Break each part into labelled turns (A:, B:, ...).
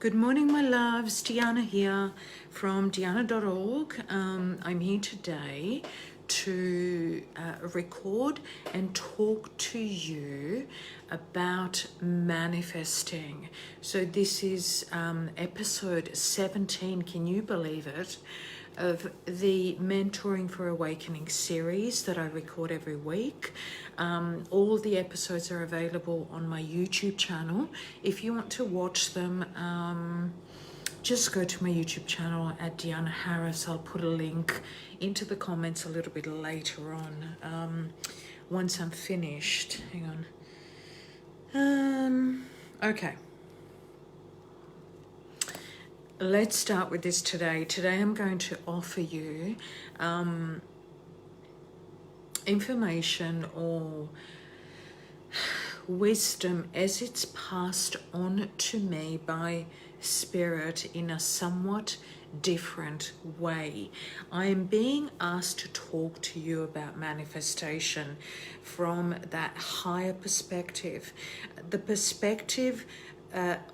A: Good morning, my loves. Dijana here from Dijana.org. I'm here today to record and talk to you about manifesting. So this is episode 17, can you believe it, of the Mentoring for Awakening series that I record every week. All the episodes are available on my YouTube channel. If you want to watch them, just go to my YouTube channel at Dijana Harris. I'll put a link into the comments a little bit later on, once I'm finished. Hang on. Okay. Let's start with this today. Today I'm going to offer you information or wisdom as it's passed on to me by Spirit in a somewhat different way. I am being asked to talk to you about manifestation from that higher perspective, the perspective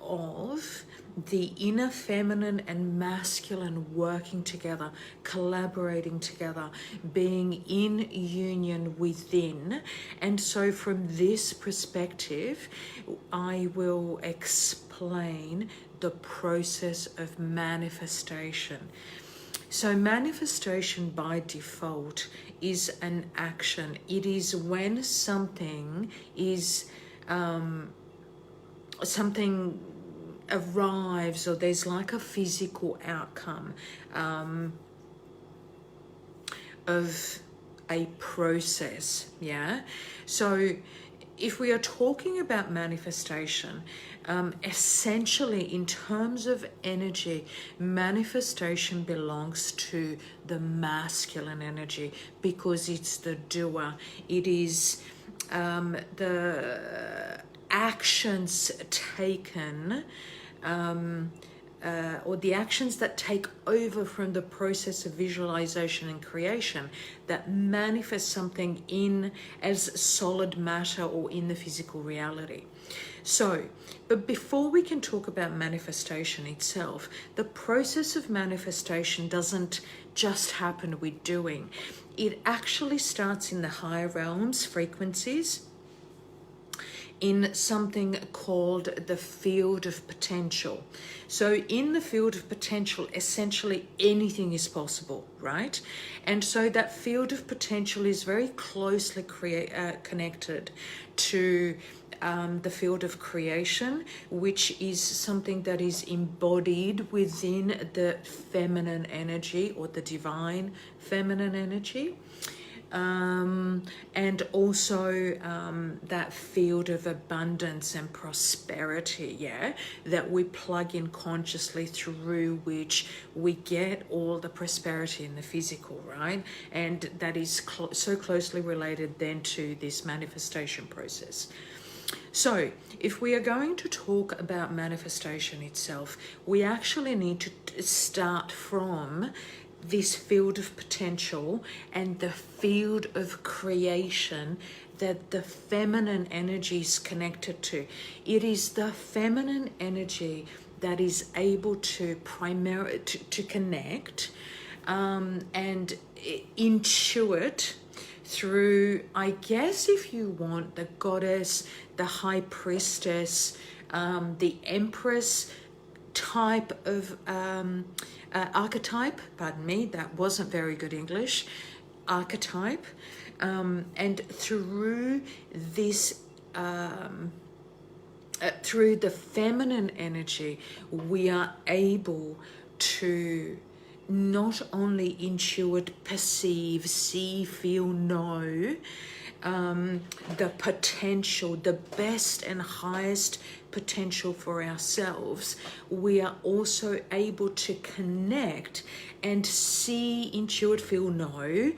A: of the inner feminine and masculine working together, collaborating together, being in union within. And so from this perspective, I will explain the process of manifestation. So manifestation by default is an action. It is when something is something arrives, or there's like a physical outcome of a process. So if we are talking about manifestation, essentially in terms of energy, manifestation belongs to the masculine energy because it's the doer. It is the actions taken or the actions that take over from the process of visualization and creation that manifest something in as solid matter or in the physical reality. So, but before we can talk about manifestation itself, the process of manifestation doesn't just happen with doing. It actually starts in the higher realms, frequencies, in something called the field of potential. So in the field of potential, essentially anything is possible, right? And so that field of potential is very closely connected to the field of creation, which is something that is embodied within the feminine energy or the divine feminine energy. And also that field of abundance and prosperity, that we plug in consciously, through which we get all the prosperity in the physical, right? And that is so closely related then to this manifestation process. So if we are going to talk about manifestation itself, we actually need to start from this field of potential and the field of creation that the feminine energy is connected to. It is the feminine energy that is able to to connect and intuit through, I guess, if you want, the goddess, the high priestess, the empress type of archetype, pardon me, that wasn't very good English, archetype, and through this, through the feminine energy, we are able to not only intuit, perceive, see, feel, know the potential, the best and highest potential for ourselves. We are also able to connect and see, intuit, feel, know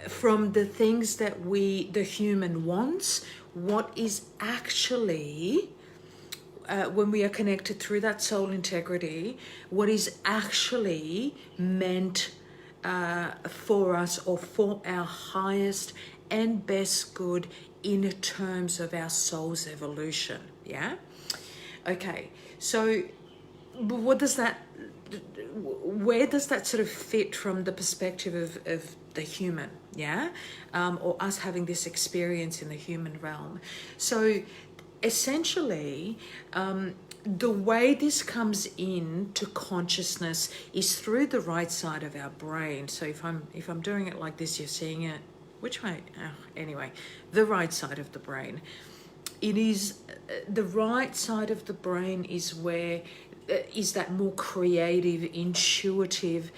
A: from the things that the human wants, what is actually when we are connected through that soul integrity, what is actually meant for us or for our highest and best good in terms of our soul's evolution. Okay, so but where does that sort of fit from the perspective of the human, yeah? Or us having this experience in the human realm. So essentially, the way this comes into consciousness is through the right side of our brain. So if I'm doing it like this, you're seeing it which way? Anyway, the right side of the brain. It is the right side of the brain is where is that more creative, intuitive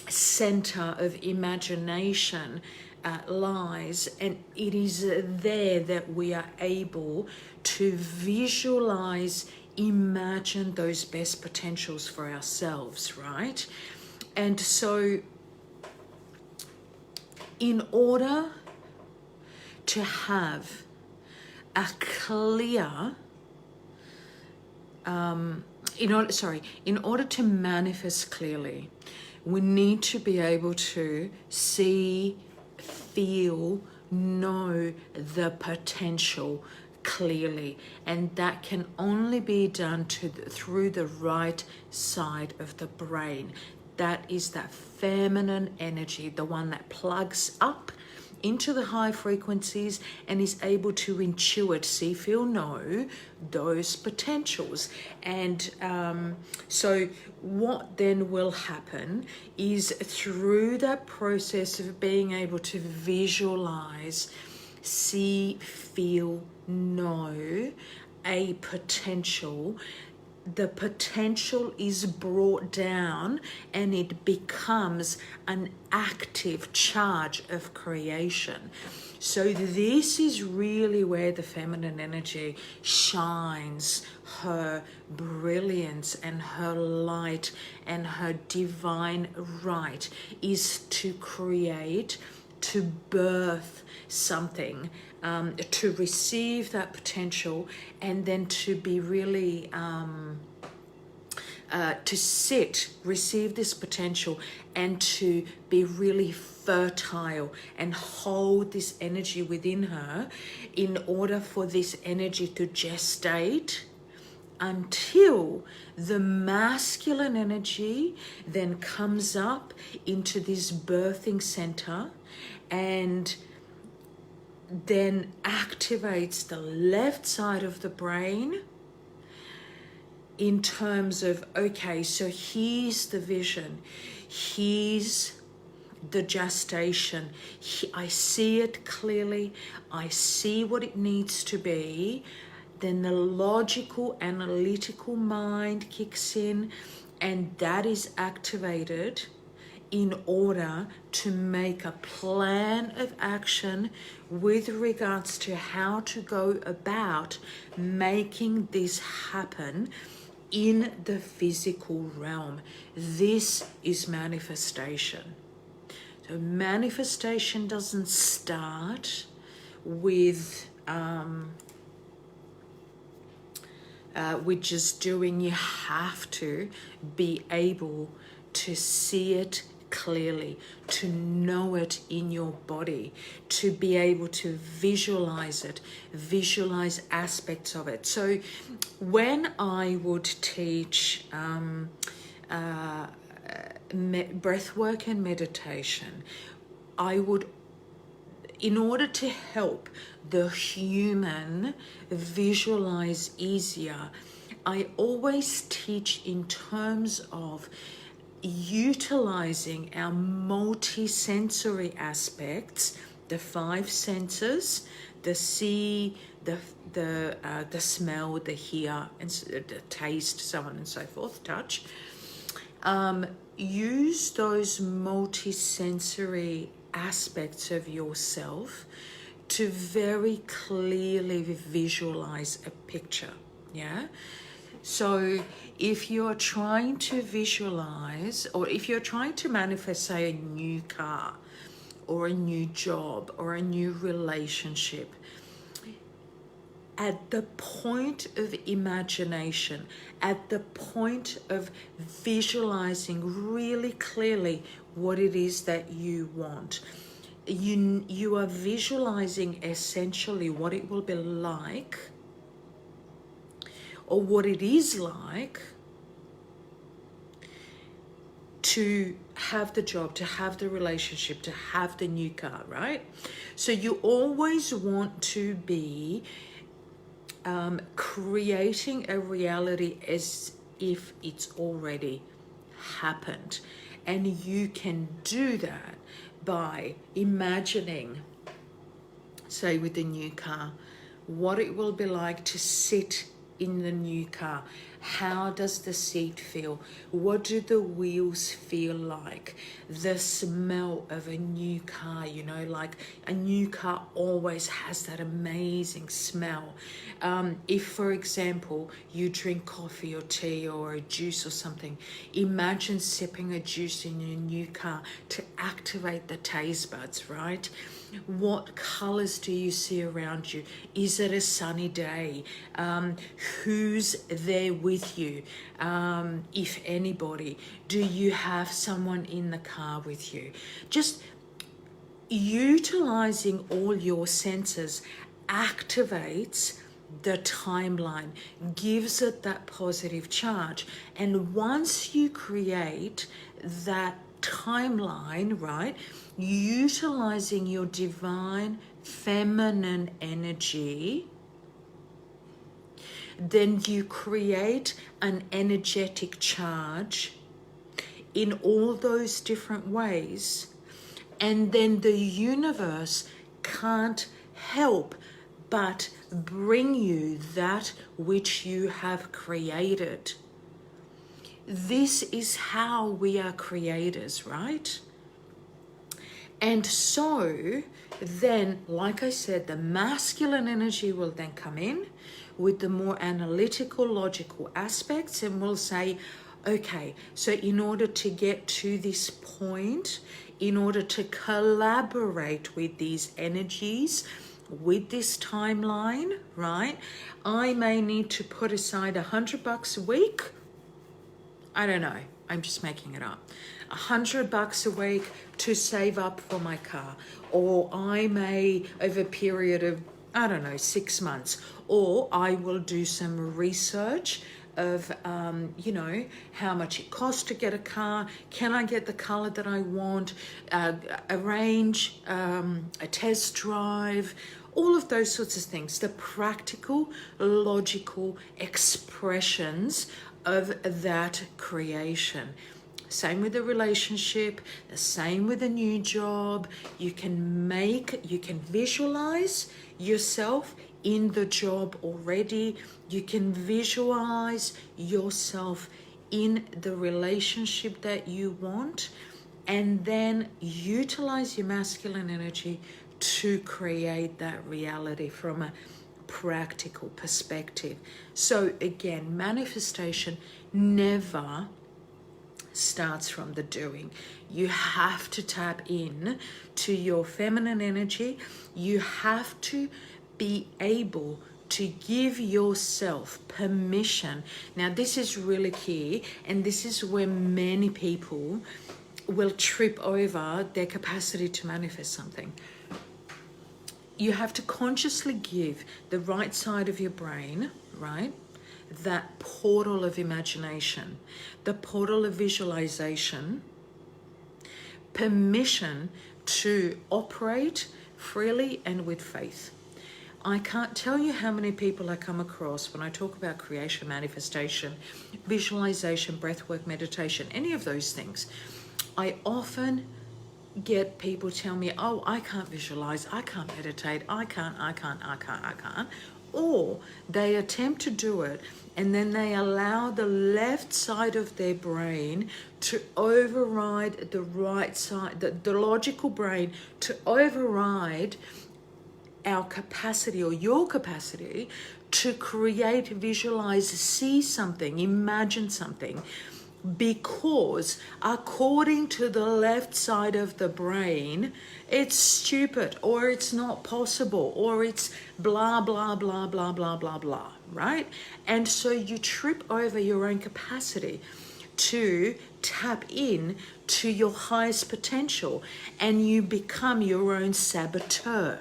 A: center of imagination lies, and it is there that we are able to visualize, imagine those best potentials for ourselves, right? And so in order to have a clear in order to manifest clearly, we need to be able to see, feel, know the potential clearly, and that can only be done through the right side of the brain. That is that feminine energy, the one that plugs up into the high frequencies and is able to intuit, see, feel, know those potentials. And so what then will happen is through that process of being able to visualize, see, feel, know a potential, the potential is brought down and it becomes an active charge of creation. So this is really where the feminine energy shines her brilliance and her light and her divine right, is to create, to birth something, to receive that potential, and then to be really receive this potential and to be really fertile and hold this energy within her in order for this energy to gestate until the masculine energy then comes up into this birthing center and then activates the left side of the brain in terms of, okay, so here's the vision, here's the gestation, I see it clearly, I see what it needs to be. Then the logical, analytical mind kicks in, and that is activated in order to make a plan of action with regards to how to go about making this happen in the physical realm. This is manifestation. So manifestation doesn't start with just doing. You have to be able to see it clearly, to know it in your body, to be able to visualize it, visualize aspects of it. So when I would teach breath work and meditation, I would, in order to help the human visualize easier, I always teach in terms of utilizing our multi-sensory aspects, the 5 senses, the see, the smell, the hear, and the taste, so on and so forth, touch. Use those multi-sensory aspects of yourself to very clearly visualize a picture, yeah? So if you're trying to visualize, or if you're trying to manifest, say, a new car or a new job or a new relationship, at the point of imagination, at the point of visualizing really clearly what it is that you want, you are visualizing essentially what it will be like, or what it is like to have the job, to have the relationship, to have the new car, right? So you always want to be creating a reality as if it's already happened. And you can do that by imagining, say with the new car, what it will be like to sit in the new car. How does the seat feel? What do the wheels feel like? The smell of a new car, you know, like a new car always has that amazing smell. If, for example, you drink coffee or tea or a juice or something, imagine sipping a juice in your new car to activate the taste buds, right? What colors do you see around you? Is it a sunny day? Who's there with you? If anybody, do you have someone in the car with you? Just utilizing all your senses activates the timeline, gives it that positive charge. And once you create that timeline, right, utilizing your divine feminine energy, then you create an energetic charge in all those different ways, and then the universe can't help but bring you that which you have created. This is how we are creators, right? And so then, like I said, the masculine energy will then come in with the more analytical, logical aspects, and will say, okay, so in order to get to this point, in order to collaborate with these energies, with this timeline, right, I may need to put aside $100 a week. I don't know, I'm just making it up. $100 a week to save up for my car. Or I may, over a period of, I don't know, 6 months, or I will do some research of, you know, how much it costs to get a car. Can I get the color that I want? Arrange a test drive. All of those sorts of things. The practical, logical expressions of that creation. Same with the relationship, the same with a new job. You can visualize yourself in the job already. You can visualize yourself in the relationship that you want, and then utilize your masculine energy to create that reality from a practical perspective. So again, manifestation never starts from the doing. You have to tap in to your feminine energy. You have to be able to give yourself permission. Now, this is really key, and this is where many people will trip over their capacity to manifest something. You have to consciously give the right side of your brain, right, that portal of imagination, the portal of visualization, permission to operate freely and with faith. I can't tell you how many people I come across when I talk about creation, manifestation, visualization, breathwork, meditation, any of those things. I often get people tell me, oh, I can't visualize, I can't meditate, I can't. Or they attempt to do it, and then they allow the left side of their brain to override the right side, the logical brain to override our capacity, or your capacity, to create, visualize, see something, imagine something, because according to the left side of the brain, it's stupid, or it's not possible, or it's blah, blah, blah, blah, blah, blah, blah, right? And so you trip over your own capacity to tap in to your highest potential, and you become your own saboteur.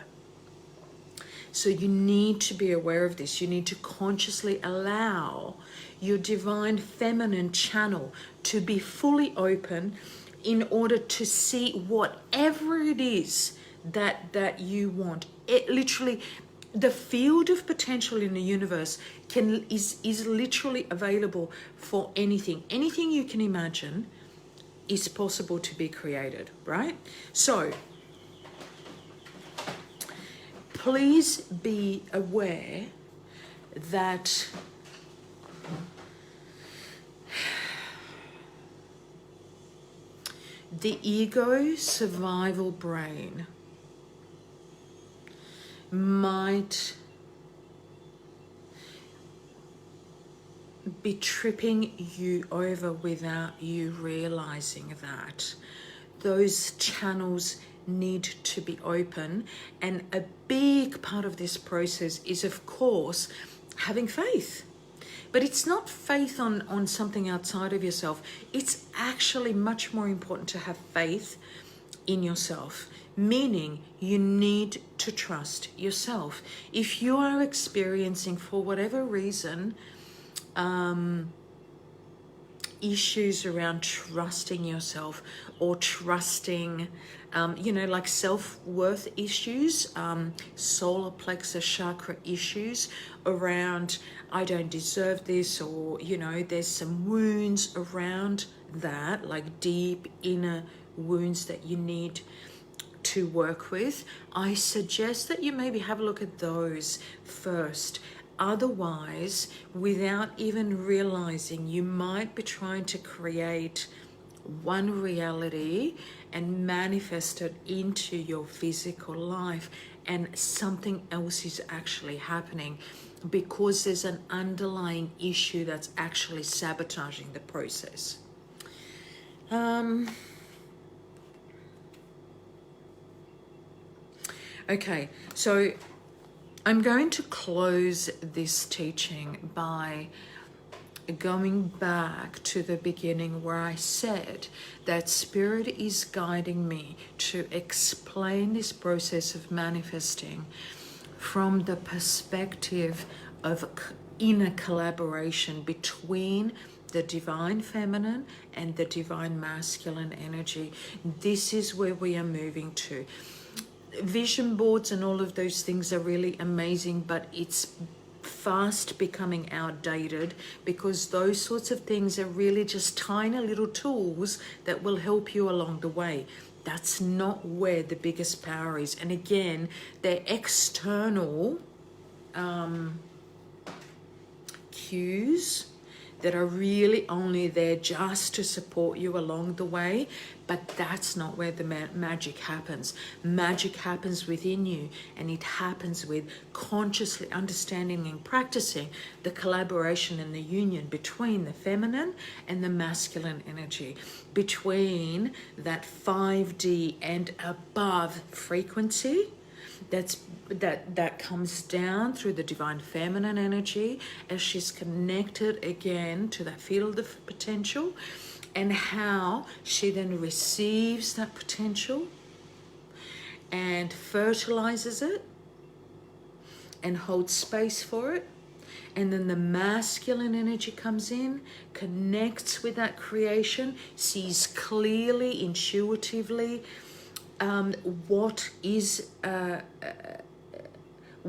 A: So you need to be aware of this. You need to consciously allow your divine feminine channel to be fully open in order to see whatever it is that you want. It literally, the field of potential in the universe is literally available for anything. Anything you can imagine is possible to be created, right? So please be aware that the ego survival brain might be tripping you over without you realizing that. Those channels need to be open, and a big part of this process is, of course, having faith. But it's not faith on something outside of yourself. It's actually much more important to have faith in yourself, meaning you need to trust yourself. If you are experiencing, for whatever reason, issues around trusting yourself or trusting, like self-worth issues, solar plexus chakra issues around, I don't deserve this, or, there's some wounds around that, like deep inner wounds that you need to work with, I suggest that you maybe have a look at those first. Otherwise, without even realizing, you might be trying to create one reality and manifest it into your physical life, and something else is actually happening because there's an underlying issue that's actually sabotaging the process. Okay, so I'm going to close this teaching by going back to the beginning where I said that Spirit is guiding me to explain this process of manifesting from the perspective of inner collaboration between the divine feminine and the divine masculine energy. This is where we are moving to. Vision boards and all of those things are really amazing, but it's fast becoming outdated because those sorts of things are really just tiny little tools that will help you along the way. That's not where the biggest power is. And again, they're external cues that are really only there just to support you along the way, but that's not where the magic happens. Magic happens within you, and it happens with consciously understanding and practicing the collaboration and the union between the feminine and the masculine energy, between that 5D and above frequency that comes down through the divine feminine energy as she's connected again to that field of potential, and how she then receives that potential and fertilizes it and holds space for it. And then the masculine energy comes in, connects with that creation, sees clearly, intuitively,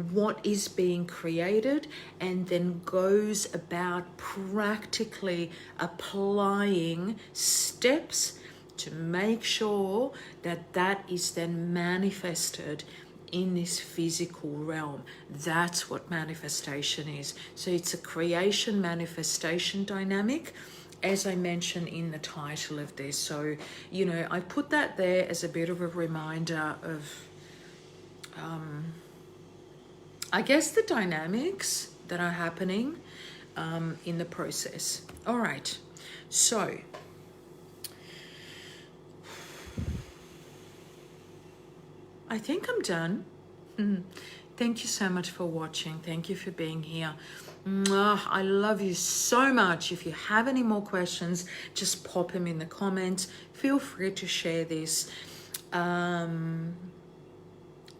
A: what is being created, and then goes about practically applying steps to make sure that that is then manifested in this physical realm. That's what manifestation is. So it's a creation manifestation dynamic, as I mentioned in the title of this. So, I put that there as a bit of a reminder of, I guess, the dynamics that are happening in the process. All right. So, I think I'm done. Thank you so much for watching. Thank you for being here. I love you so much. If you have any more questions, just pop them in the comments. Feel free to share this.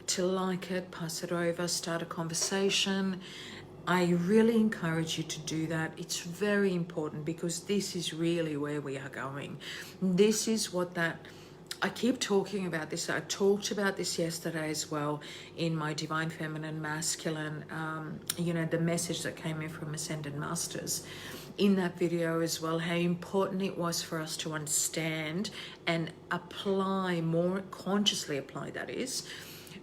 A: to like it, pass it over, start a conversation. I really encourage you to do that. It's very important because this is really where we are going. This is what I keep talking about this. I talked about this yesterday as well in my Divine Feminine Masculine, the message that came in from Ascended Masters in that video as well, how important it was for us to understand and apply more, consciously apply, that is,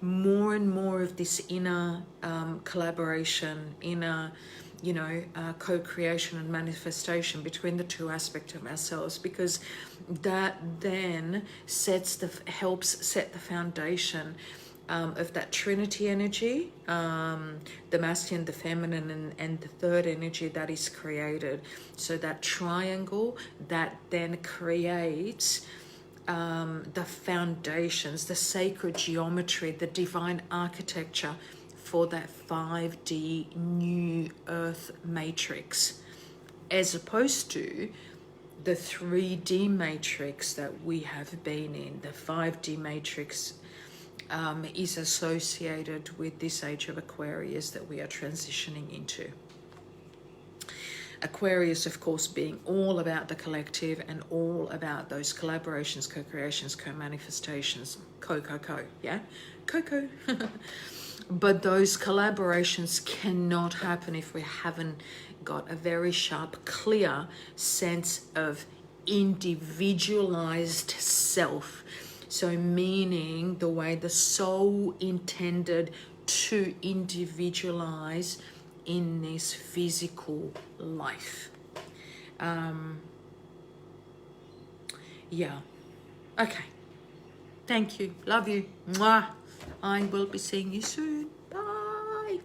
A: more and more of this inner collaboration, inner, co-creation and manifestation between the two aspects of ourselves, because that then helps set the foundation of that Trinity energy, the masculine, the feminine, and the third energy that is created. So that triangle that then creates the foundations, the sacred geometry, the divine architecture for that 5D new earth matrix, as opposed to the 3D matrix that we have been in. The 5D matrix is associated with this age of Aquarius that we are transitioning into. Aquarius, of course, being all about the collective and all about those collaborations, co-creations, co-manifestations, yeah? Coco. But those collaborations cannot happen if we haven't got a very sharp, clear sense of individualized self. So meaning the way the soul intended to individualize in this physical life. Yeah. Okay. Thank you. Love you. Mwah. I will be seeing you soon. Bye.